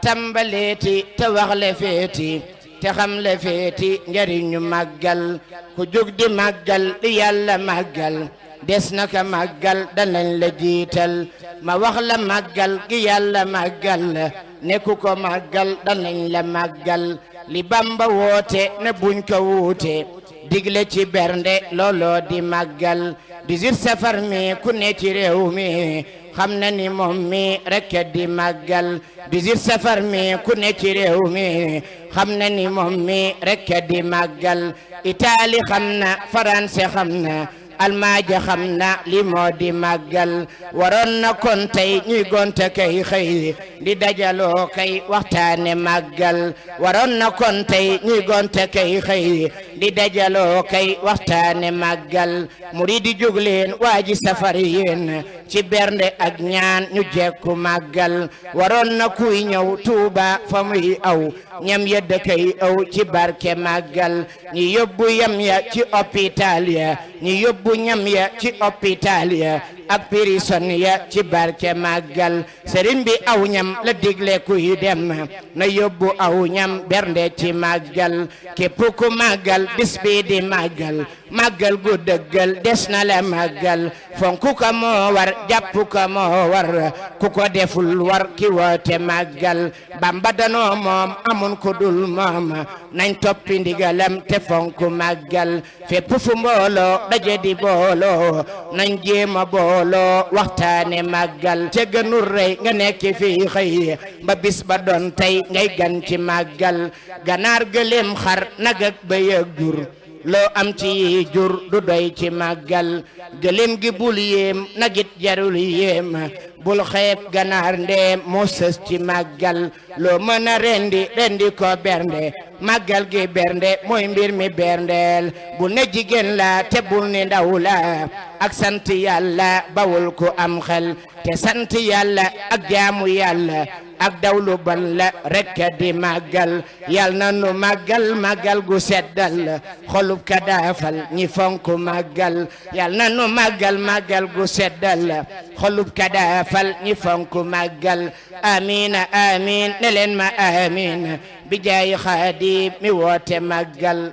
tàmbaleeti te wax le feeti te xam le feeti njariñu màggal ku jóg di màggal di yàlla màggal des na ka màggal danañ la jiital ma wax la màggal gi yàlla màggal ne ku ko màggal danañ la màggal li Bamba woote ne buñ ko wuute digle ci bernde looloo di màggal 18 safar mi ku ne ci réew mi xam na ni moom mi rekk di màggal 18 safar mi ku ne ci réew mi xam na ni moom mi rekk di màggal Italie xam na France xam na Almaaja xam na li moo di màggal waroon na kon tey ñuy gonte kay xëy di dajaloo kay waxtaane màggal waroon na kon tey ñuy gonte kay xëy di dajaloo kay waxtaane màggal muridi jóg leen waaji safar yéen ci bernde ak ñaan ñu jekku màggal waroon na kuy ñëw Tuuba fa muy aw ñam ya dëkkay aw ci barke màggal ñi yóbbu yam ya ci hôpital ya ñi yóbbu ñam ya ci hôpital ya ak prison ya ci barke màggal sëriñ bi aw ñam la digle kuy dem na yóbbu aw ñam bernde ci màggal képp ku màggal bis bi di màggal màggal gu dëggal des na la màggal fonku ko moo war jàpp ko moo war ku ko deful war ki woote màggal Bamba danoo moom amun ko dul moom nañ toppi ndigalam te fonku màggal fépp fu mbooloo daje di booloo nañ jéema booloo waxtaane màggal te gënul rey nga nekk fii xëy ba bis ba doon tey ngay gan ci màggal ganaar gëléem xar nag ak bëy ak jur loo am ci jur du doy ci màggal gëléem gi bul yéem nagit jarul yéem bul xeeb ganaar ndeem moo sës ci màggal loo mën a rendi ko bernde màggal gi bernde mooy mbir mi berndeel bul ne jigéen la te bul ne ndaw la ak sant yàlla bawul ku am xel te sant yàlla ak jaamu yàlla ak dawlu ban la rekk di màggal yal na nu màggal màggal gu seddal xolub ka daafal ñi fonk màggal yal na nu màggal màggal gu seddal xolub ka daafal ñi fonk màggal amiina amiin ne leen ma amiin bi jaay Xaadim mi woote màggal